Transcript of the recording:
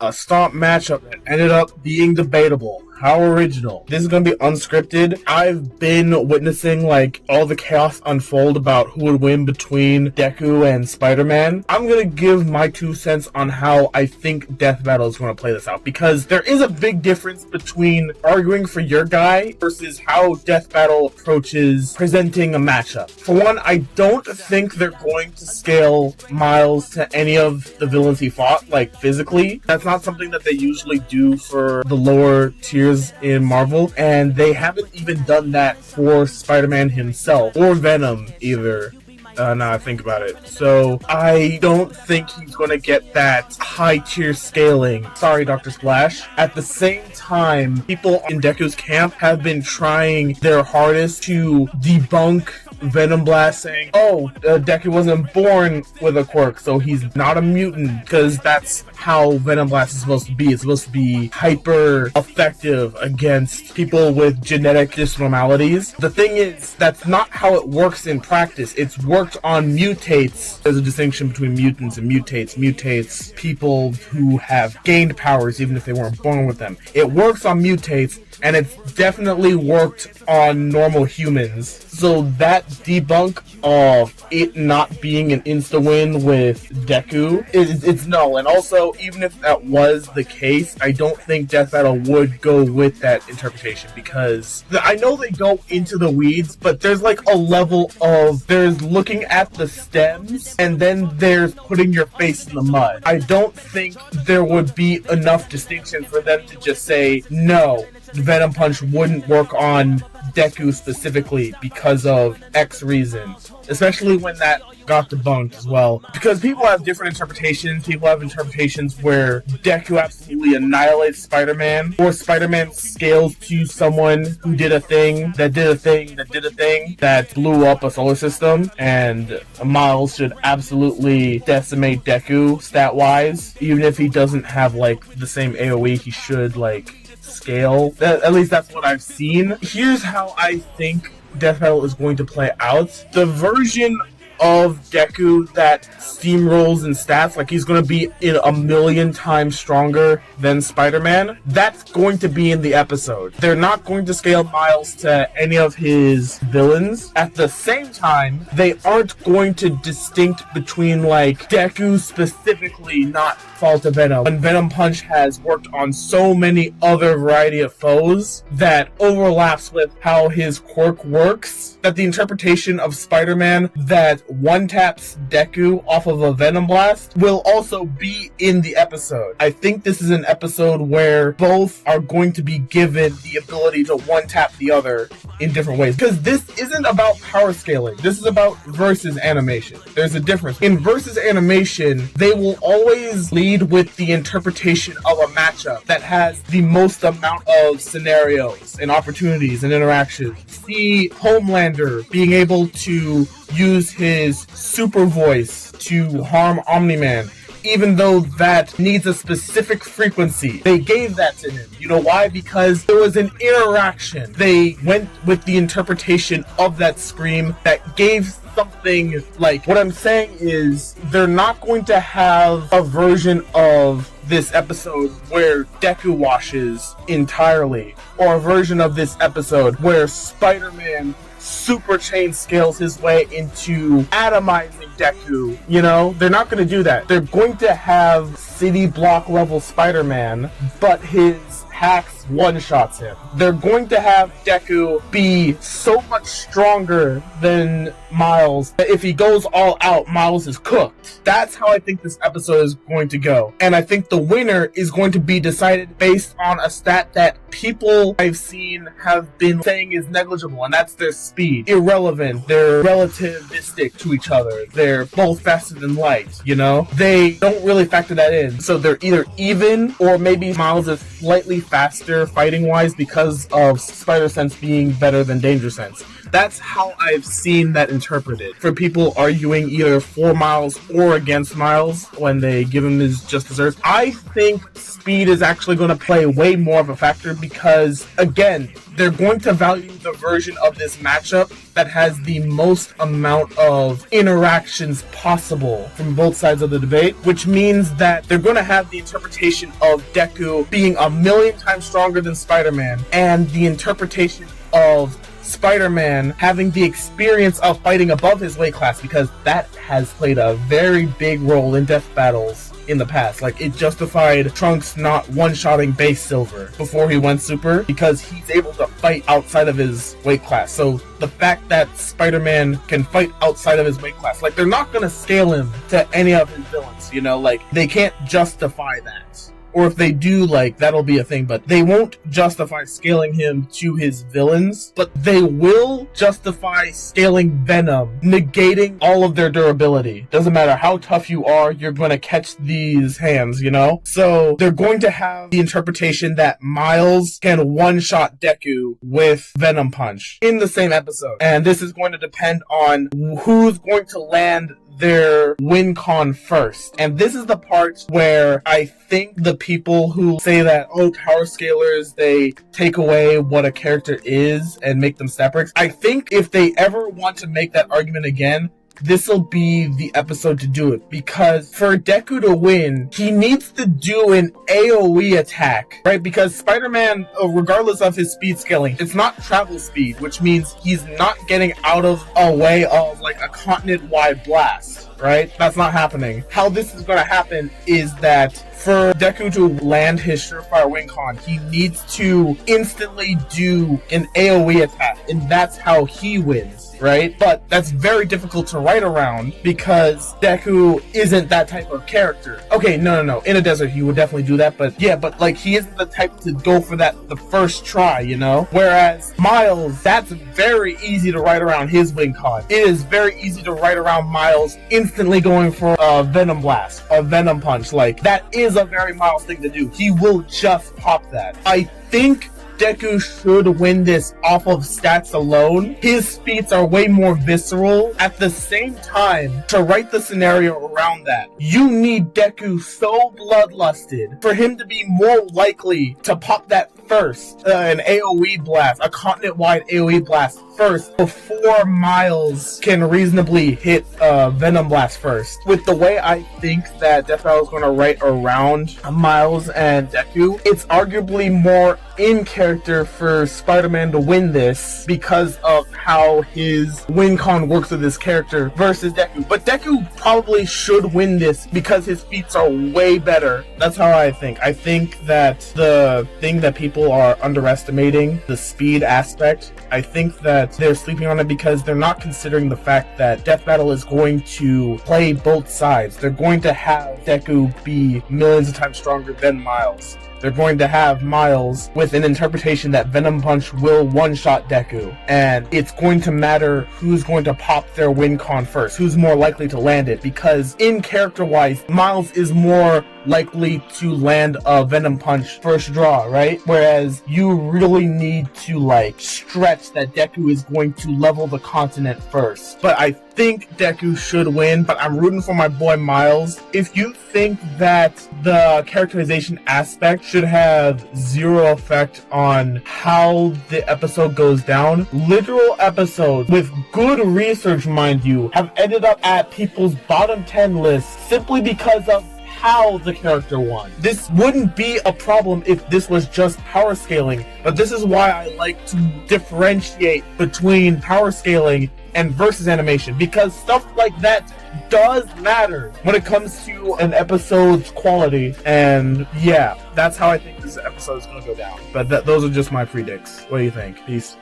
a stomp matchup that ended up being debatable. How original. This is going to be unscripted. I've been witnessing like all the chaos unfold about who would win between Deku and Spider-Man. I'm going to give my 2 cents on how I think Death Battle is going to play this out, because there is a big difference between arguing for your guy versus how Death Battle approaches presenting a matchup. For one, I don't think they're going to scale Miles to any of the villains he fought, like physically. That's not something that they usually do for the lower tiers in Marvel, and they haven't even done that for Spider-Man himself or Venom either. Now I think about it. So I don't think he's going to get that high tier scaling. Sorry, Dr. Splash. At the same time, people in Deku's camp have been trying their hardest to debunk Venom Blast, saying, Deku wasn't born with a quirk, so he's not a mutant, because that's how Venom Blast is supposed to be. It's supposed to be hyper effective against people with genetic disnormalities. The thing is, that's not how it works in practice. It's worked on mutates. There's a distinction between mutants and mutates. Mutates, people who have gained powers even if they weren't born with them. It works on mutates, and it's definitely worked on normal humans. So that debunk of it not being an insta-win with Deku, it's null. And also, even if that was the case, I don't think Death Battle would go with that interpretation, because I know they go into the weeds, but there's like a level of, there's looking at the stems, and then there's putting your face in the mud. I don't think there would be enough distinction for them to just say, no, Venom Punch wouldn't work on Deku specifically because of X reason, especially when that got debunked as well. Because people have different interpretations. People have interpretations where Deku absolutely annihilates Spider-Man, or Spider-Man scales to someone who did a thing that did a thing that did a thing that blew up a solar system, and Miles should absolutely decimate Deku stat-wise. Even if he doesn't have like the same AoE, he should like scale. At least that's what I've seen. Here's how I think Death Battle is going to play out. The version of Deku that steamrolls in stats, like he's going to be in a million times stronger than Spider-Man, that's going to be in the episode. They're not going to scale Miles to any of his villains. At the same time, they aren't going to distinct between like Deku specifically not fall to Venom, and Venom Punch has worked on so many other variety of foes that overlaps with how his quirk works, that the interpretation of Spider-Man that one-taps Deku off of a Venom Blast will also be in the episode. I think this is an episode where both are going to be given the ability to one-tap the other in different ways, because this isn't about power scaling. This is about versus animation. There's a difference. In versus animation, they will always lead with the interpretation of a matchup that has the most amount of scenarios and opportunities and interactions. See Homelander being able to use his super voice to harm Omni-Man, even though that needs a specific frequency. They gave that to him. You know why? Because there was an interaction. They went with the interpretation of that scream that gave something. Like, what I'm saying is, they're not going to have a version of this episode where Deku washes entirely, or a version of this episode where Spider-Man super chain scales his way into atomizing Deku. You know, they're not going to do that. They're going to have city block level Spider-Man, but his hacks one-shots him. They're going to have Deku be so much stronger than Miles that if he goes all out, Miles is cooked. That's how I think this episode is going to go. And I think the winner is going to be decided based on a stat that people I've seen have been saying is negligible, and that's their speed. Irrelevant. They're relativistic to each other. They're both faster than light, you know? They don't really factor that in. So they're either even, or maybe Miles is slightly faster fighting-wise because of Spider Sense being better than Danger Sense. That's how I've seen that interpreted. For people arguing either for Miles or against Miles when they give him his just desserts, I think speed is actually going to play way more of a factor because, again, they're going to value the version of this matchup that has the most amount of interactions possible from both sides of the debate, which means that they're going to have the interpretation of Deku being a million times stronger than Spider-Man and the interpretation of Spider-Man having the experience of fighting above his weight class, because that has played a very big role in death battles in the past. Like, it justified Trunks not one-shotting base Silver before he went super because he's able to fight outside of his weight class. So the fact that Spider-Man can fight outside of his weight class, like, they're not going to scale him to any of his villains, you know? Like, they can't justify that. Or if they do, like, that'll be a thing, but they won't justify scaling him to his villains, but they will justify scaling Venom, negating all of their durability. Doesn't matter how tough you are, you're going to catch these hands, you know? So they're going to have the interpretation that Miles can one-shot Deku with Venom Punch in the same episode. And this is going to depend on who's going to land their wincon first. And this is the part where I think the people who say that, oh, power scalers, they take away what a character is and make them separate. I think if they ever want to make that argument again, this will be the episode to do it, because for Deku to win, he needs to do an AoE attack, right? Because Spider-Man, regardless of his speed scaling, it's not travel speed, which means he's not getting out of a way of like a continent-wide blast, right? That's not happening. How this is going to happen is that for Deku to land his surefire wincon, he needs to instantly do an AoE attack, and that's how he wins. Right? But that's very difficult to write around because Deku isn't that type of character. Okay, no. In a desert, he would definitely do that, but yeah, but like, he isn't the type to go for that the first try, you know? Whereas Miles, that's very easy to write around his wincon. It is very easy to write around Miles instantly going for a Venom Blast, a Venom Punch. Like, that is a very Miles thing to do. He will just pop that. I think Deku should win this off of stats alone. His feats are way more visceral. At the same time, to write the scenario around that, you need Deku so bloodlusted for him to be more likely to pop that first, an AoE blast, a continent-wide AoE blast first, before Miles can reasonably hit Venom Blast first. With the way I think that Death Battle is going to write around Miles and Deku, it's arguably more in character for Spider-Man to win this because of how his wincon works with his character versus Deku. But Deku probably should win this because his feats are way better. That's how I think. I think that the thing that people are underestimating, the speed aspect, I think that they're sleeping on it because they're not considering the fact that Death Battle is going to play both sides. They're going to have Deku be millions of times stronger than Miles. They're going to have Miles with an interpretation that Venom Punch will one-shot Deku. And it's going to matter who's going to pop their wincon first, who's more likely to land it, because in character-wise, Miles is more likely to land a Venom Punch first draw, right? Whereas you really need to like stretch that Deku is going to level the continent first. But I think Deku should win, but I'm rooting for my boy Miles. If you think that the characterization aspect should have zero effect on how the episode goes down, literal episodes with good research, mind you, have ended up at people's bottom 10 lists simply because of how the character won. This wouldn't be a problem if this was just power scaling, but this is why I like to differentiate between power scaling and versus animation, because stuff like that does matter when it comes to an episode's quality. And yeah, that's how I think this episode is going to go down. But those are just my predicts. What do you think? Peace.